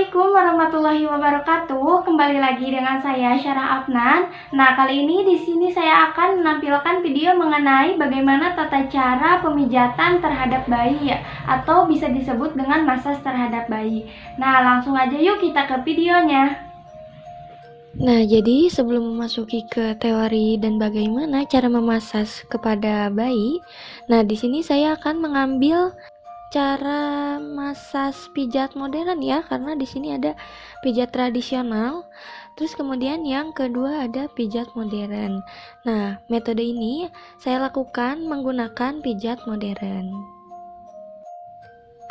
Assalamualaikum warahmatullahi wabarakatuh. Kembali lagi dengan saya Syarah Afnan. Nah, kali ini di sini saya akan menampilkan video mengenai bagaimana tata cara pemijatan terhadap bayi atau bisa disebut dengan masas terhadap bayi. Nah, langsung aja yuk kita ke videonya. Nah, jadi sebelum memasuki ke teori dan bagaimana cara memasas kepada bayi, nah di sini saya akan mengambil cara masas pijat modern ya, karena di sini ada pijat tradisional. Terus kemudian yang kedua ada pijat modern. Nah, metode ini saya lakukan menggunakan pijat modern.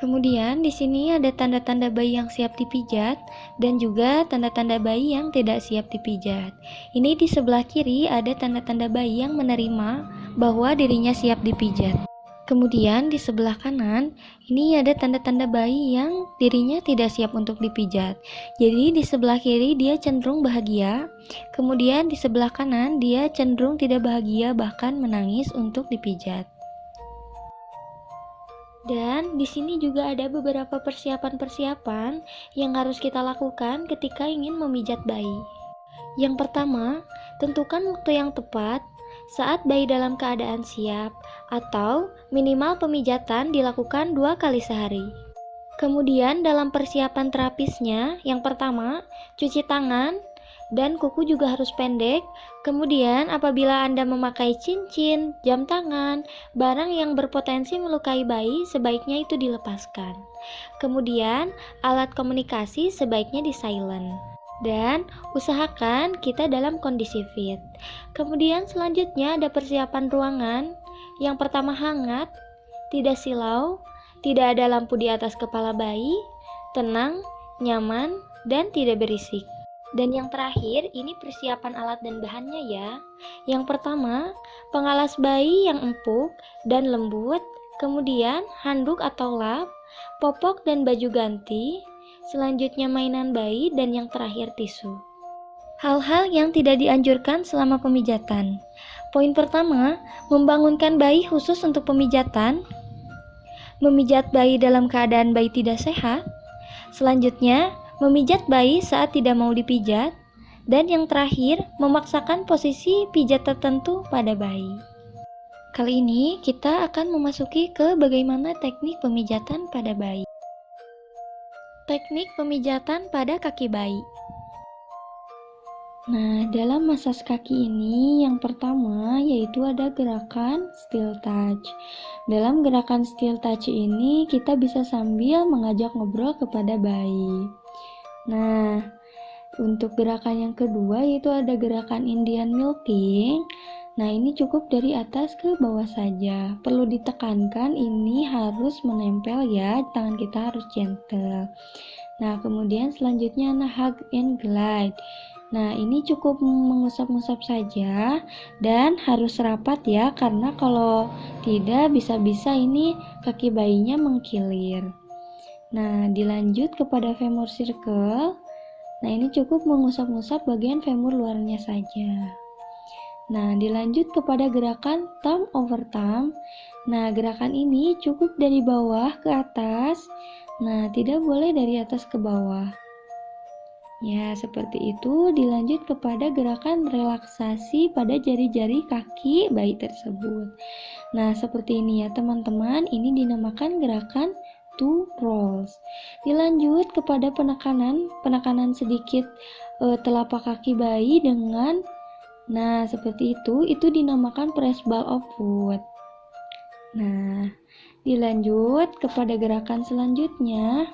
Kemudian di sini ada tanda-tanda bayi yang siap dipijat dan juga tanda-tanda bayi yang tidak siap dipijat. Ini di sebelah kiri ada tanda-tanda bayi yang menerima bahwa dirinya siap dipijat. Kemudian di sebelah kanan ini ada tanda-tanda bayi yang dirinya tidak siap untuk dipijat. Jadi di sebelah kiri dia cenderung bahagia, kemudian di sebelah kanan dia cenderung tidak bahagia bahkan menangis untuk dipijat. Dan di sini juga ada beberapa persiapan-persiapan yang harus kita lakukan ketika ingin memijat bayi. Yang pertama, tentukan waktu yang tepat saat bayi dalam keadaan siap atau minimal pemijatan dilakukan 2 kali sehari. Kemudian dalam persiapan terapisnya, yang pertama, cuci tangan dan kuku juga harus pendek. Kemudian apabila Anda memakai cincin, jam tangan, barang yang berpotensi melukai bayi, sebaiknya itu dilepaskan. Kemudian alat komunikasi sebaiknya di silent. Dan usahakan kita dalam kondisi fit. Kemudian selanjutnya ada persiapan ruangan. Yang pertama hangat, tidak silau, tidak ada lampu di atas kepala bayi, tenang, nyaman, dan tidak berisik. Dan yang terakhir, ini persiapan alat dan bahannya ya. Yang pertama, pengalas bayi yang empuk dan lembut, kemudian handuk atau lap, popok dan baju ganti, selanjutnya mainan bayi, dan yang terakhir tisu. Hal-hal yang tidak dianjurkan selama pemijatan. Poin pertama, membangunkan bayi khusus untuk pemijatan, memijat bayi dalam keadaan bayi tidak sehat, selanjutnya memijat bayi saat tidak mau dipijat, dan yang terakhir memaksakan posisi pijat tertentu pada bayi. Kali ini kita akan memasuki ke bagaimana teknik pemijatan pada bayi. Teknik pemijatan pada kaki bayi. Nah, dalam masas kaki ini yang pertama yaitu ada gerakan still touch. Dalam gerakan still touch ini kita bisa sambil mengajak ngobrol kepada bayi. Nah, untuk gerakan yang kedua yaitu ada gerakan Indian milking. Nah, ini cukup dari atas ke bawah saja. Perlu ditekankan ini harus menempel ya, tangan kita harus gentle. Nah, kemudian selanjutnya ada hug and glide. Nah, ini cukup mengusap-ngusap saja dan harus rapat ya, karena kalau tidak bisa-bisa ini kaki bayinya mengkilir. Nah, dilanjut kepada femur circle. Nah, ini cukup mengusap-ngusap bagian femur luarnya saja. Nah, dilanjut kepada gerakan thumb over thumb. Nah, gerakan ini cukup dari bawah ke atas. Nah, tidak boleh dari atas ke bawah. Ya, seperti itu. Dilanjut kepada gerakan relaksasi pada jari-jari kaki bayi tersebut. Nah, seperti ini ya teman-teman. Ini dinamakan gerakan two rolls. Dilanjut kepada penekanan sedikit telapak kaki bayi dengan, nah seperti itu dinamakan press ball of foot. Nah, dilanjut kepada gerakan selanjutnya,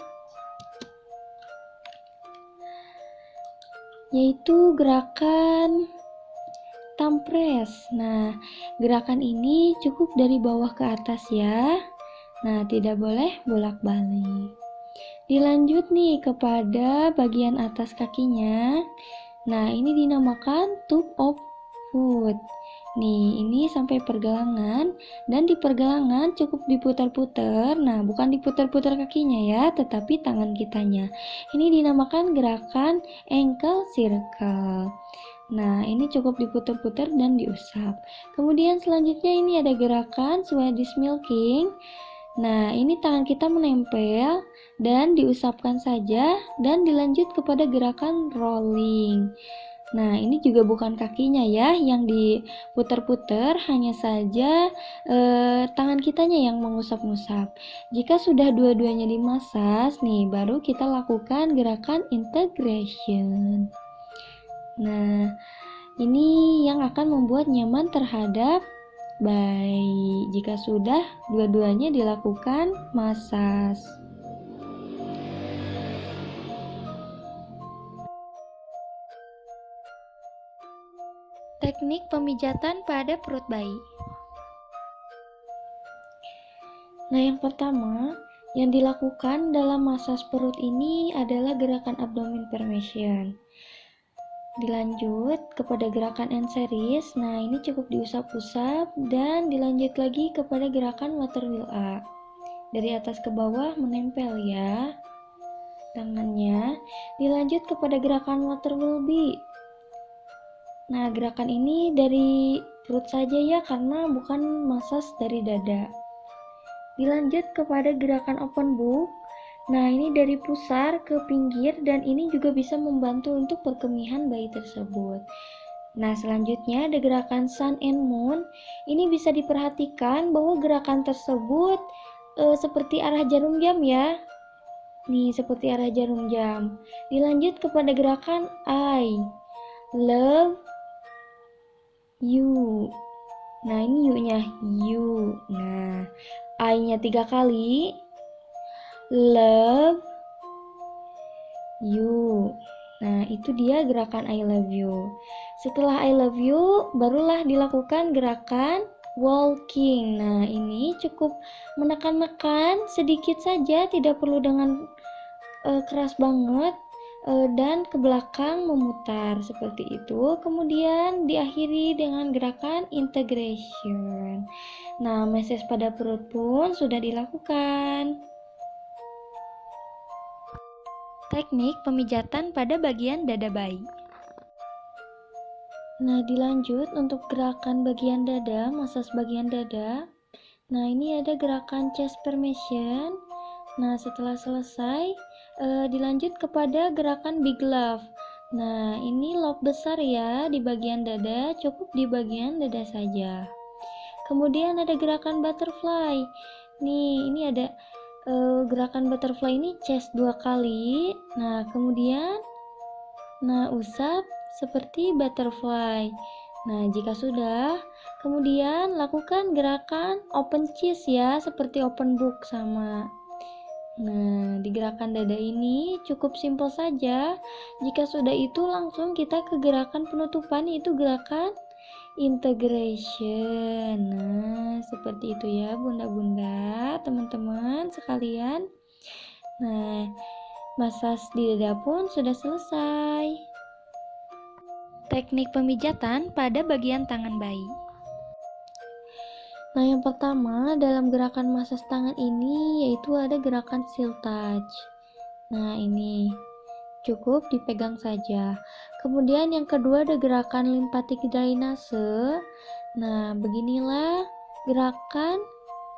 yaitu gerakan thumb press. Nah, gerakan ini cukup dari bawah ke atas ya. Nah, tidak boleh bolak-balik. Dilanjut nih kepada bagian atas kakinya. Nah, ini dinamakan tub of foot. Nih, ini sampai pergelangan, dan di pergelangan cukup diputar-putar. Nah, bukan diputar-putar kakinya ya, tetapi tangan kitanya. Ini dinamakan gerakan ankle circle. Nah, ini cukup diputar-putar dan diusap. Kemudian selanjutnya ini ada gerakan Swedish milking. Nah, ini tangan kita menempel dan diusapkan saja dan dilanjut kepada gerakan rolling. Nah, ini juga bukan kakinya ya yang diputar-putar, hanya saja tangan kitanya yang mengusap-ngusap. Jika sudah dua-duanya dimasas, nih baru kita lakukan gerakan integration. Nah, ini yang akan membuat nyaman terhadap bayi jika sudah dua-duanya dilakukan masas. Teknik pemijatan pada perut bayi. Nah, yang pertama yang dilakukan dalam masas perut ini adalah gerakan abdomen permission. Dilanjut kepada gerakan end series. Nah, ini cukup diusap-usap dan dilanjut lagi kepada gerakan water wheel A. Dari atas ke bawah menempel ya tangannya. Dilanjut kepada gerakan water wheel B. Nah, gerakan ini dari perut saja ya karena bukan masas dari dada. Dilanjut kepada gerakan open book. Nah, ini dari pusar ke pinggir dan ini juga bisa membantu untuk perkemihan bayi tersebut. Nah, selanjutnya ada gerakan sun and moon. Ini bisa diperhatikan bahwa gerakan tersebut seperti arah jarum jam ya. Nih, seperti arah jarum jam. Dilanjut kepada gerakan I love you. Nah, ini you-nya you. Nah, I-nya 3 kali. Love you. Nah, itu dia gerakan I love you. Setelah I love you, barulah dilakukan gerakan walking. Nah, ini cukup menekan-nekan sedikit saja, tidak perlu dengan keras banget, dan ke belakang memutar seperti itu. Kemudian diakhiri dengan gerakan integration. Nah, massage pada perut pun sudah dilakukan. Teknik pemijatan pada bagian dada bayi. Nah, dilanjut untuk gerakan bagian dada, masas bagian dada. Nah, ini ada gerakan chest permission. Nah, setelah selesai, dilanjut kepada gerakan big love. Nah, ini love besar ya di bagian dada, cukup di bagian dada saja. Kemudian ada gerakan butterfly. Nih, ini ada gerakan butterfly ini chest 2 kali. Nah, kemudian usap seperti butterfly. Nah, jika sudah, kemudian lakukan gerakan open chest ya, seperti open book sama. Nah, di gerakan dada ini cukup simpel saja. Jika sudah itu langsung kita ke gerakan penutupan, yaitu gerakan integration. Nah, seperti itu ya bunda-bunda, teman-teman sekalian. Nah, masas di dada pun sudah selesai. Teknik pemijatan pada bagian tangan bayi. Nah, yang pertama dalam gerakan masas tangan ini yaitu ada gerakan seal touch. Nah, ini cukup dipegang saja. Kemudian yang kedua ada gerakan lymphatic drainase. Nah, beginilah gerakan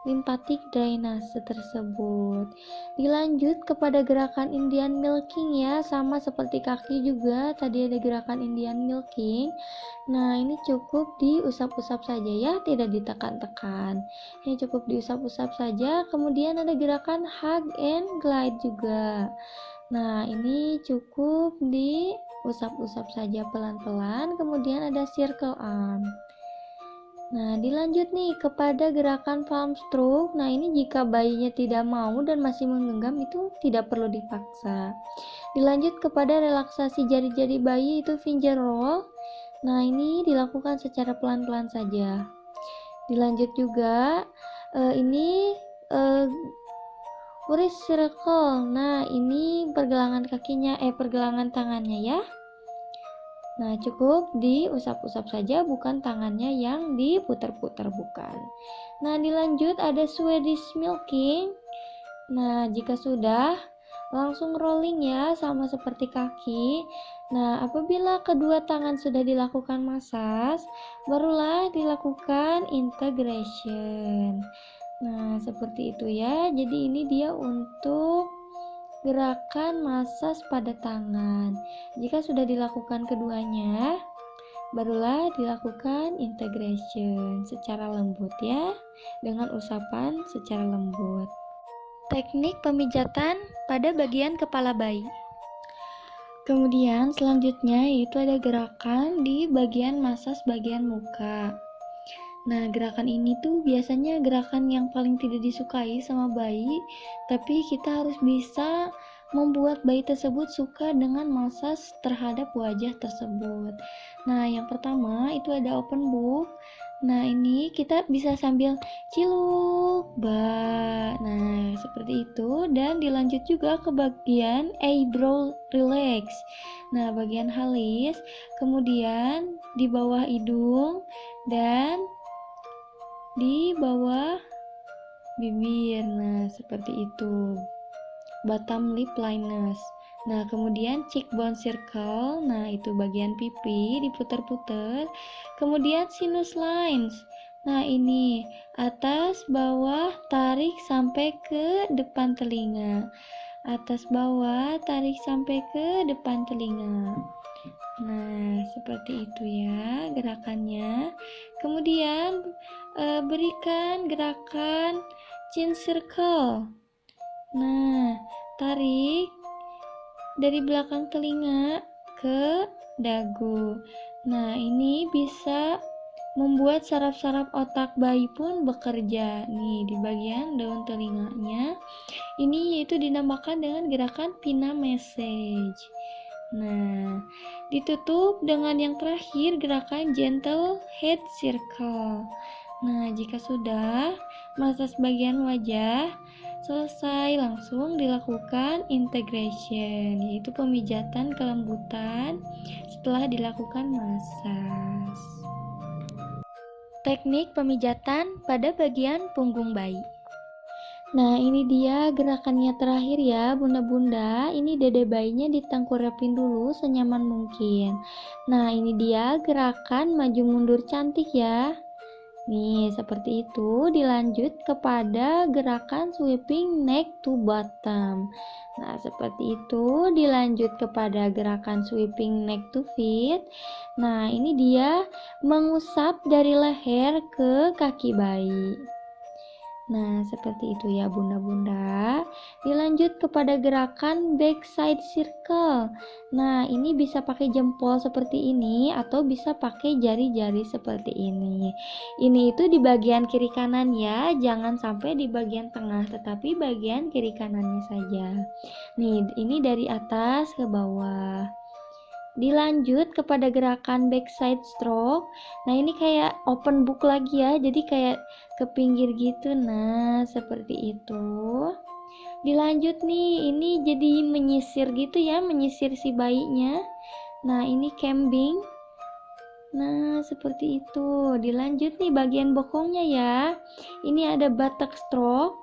lymphatic drainase tersebut. Dilanjut kepada gerakan Indian milking ya, sama seperti kaki juga tadi ada gerakan Indian milking. Nah, ini cukup diusap-usap saja ya, tidak ditekan-tekan. Ini cukup diusap-usap saja. Kemudian ada gerakan hug and glide juga. Nah, ini cukup diusap-usap saja pelan-pelan. Kemudian ada circle arm. Nah, dilanjut nih kepada gerakan palm stroke. Nah, ini jika bayinya tidak mau dan masih menggenggam itu tidak perlu dipaksa. Dilanjut kepada relaksasi jari-jari bayi itu finger roll. Nah, ini dilakukan secara pelan-pelan saja. Dilanjut juga ini wrist circle. Nah, ini pergelangan kakinya, pergelangan tangannya ya. Nah, cukup diusap-usap saja, bukan tangannya yang diputar-putar, bukan. Nah, dilanjut ada Swedish milking. Nah, jika sudah, langsung rolling ya, sama seperti kaki. Nah, apabila kedua tangan sudah dilakukan masas, barulah dilakukan integration. Nah, seperti itu ya. Jadi ini dia untuk gerakan masas pada tangan. Jika sudah dilakukan keduanya, barulah dilakukan integration secara lembut ya, dengan usapan secara lembut. Teknik pemijatan pada bagian kepala bayi. Kemudian selanjutnya itu ada gerakan di bagian masas bagian muka. Nah, gerakan ini tuh biasanya gerakan yang paling tidak disukai sama bayi, tapi kita harus bisa membuat bayi tersebut suka dengan masas terhadap wajah tersebut. Nah, yang pertama itu ada open book. Nah, ini kita bisa sambil ciluk, ba. Nah, seperti itu, dan dilanjut juga ke bagian eyebrow relax. Nah, bagian halis, kemudian di bawah hidung dan di bawah bibir. Nah, seperti itu. Bottom lip liners. Nah, kemudian cheekbone circle. Nah, itu bagian pipi diputar-putar. Kemudian sinus lines. Nah, ini atas bawah tarik sampai ke depan telinga. Atas bawah tarik sampai ke depan telinga. Nah, seperti itu ya gerakannya. Kemudian berikan gerakan chin circle. Nah, tarik dari belakang telinga ke dagu. Nah, ini bisa membuat saraf-saraf otak bayi pun bekerja. Nih, di bagian daun telinganya. Ini yaitu dinamakan dengan gerakan Pina Message. Nah, ditutup dengan yang terakhir gerakan gentle head circle. Nah, jika sudah masas bagian wajah selesai, langsung dilakukan integration, yaitu pemijatan kelembutan setelah dilakukan masas. Teknik pemijatan pada bagian punggung bayi. Nah, ini dia gerakannya terakhir ya, bunda-bunda. Ini dede bayinya ditengkurapin dulu senyaman mungkin. Nah, ini dia gerakan maju mundur cantik ya. Nih, seperti itu. Dilanjut kepada gerakan sweeping neck to bottom. Nah, seperti itu. Dilanjut kepada gerakan sweeping neck to feet. Nah, ini dia mengusap dari leher ke kaki bayi. Nah, seperti itu ya bunda-bunda. Dilanjut kepada gerakan backside circle. Nah, ini bisa pakai jempol seperti ini atau bisa pakai jari-jari seperti ini. Ini itu di bagian kiri kanan ya, jangan sampai di bagian tengah, tetapi bagian kiri kanannya saja. Nih, ini dari atas ke bawah. Dilanjut kepada gerakan backside stroke. Nah, ini kayak open book lagi ya, jadi kayak ke pinggir gitu. Nah, seperti itu. Dilanjut nih, ini jadi menyisir gitu ya, menyisir si bayinya. Nah, ini cambing. Nah, seperti itu. Dilanjut nih bagian bokongnya ya. Ini ada buttock stroke.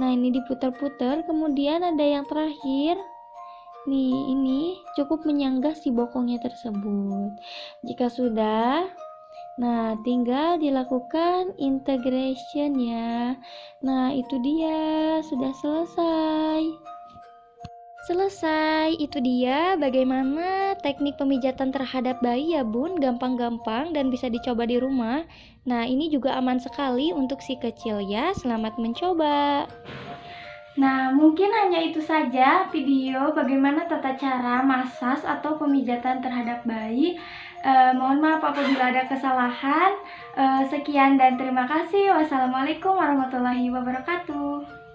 Nah, ini diputar-putar. Kemudian ada yang terakhir. Nih, ini cukup menyanggah si bokongnya tersebut. Jika sudah, nah tinggal dilakukan integration ya. Nah, itu dia, sudah selesai. Selesai, itu dia bagaimana teknik pemijatan terhadap bayi ya bun, gampang-gampang dan bisa dicoba di rumah. Nah, ini juga aman sekali untuk si kecil ya, selamat mencoba. Nah, mungkin hanya itu saja video bagaimana tata cara masas atau pemijatan terhadap bayi. Mohon maaf apabila ada kesalahan. Sekian dan terima kasih. Wassalamualaikum warahmatullahi wabarakatuh.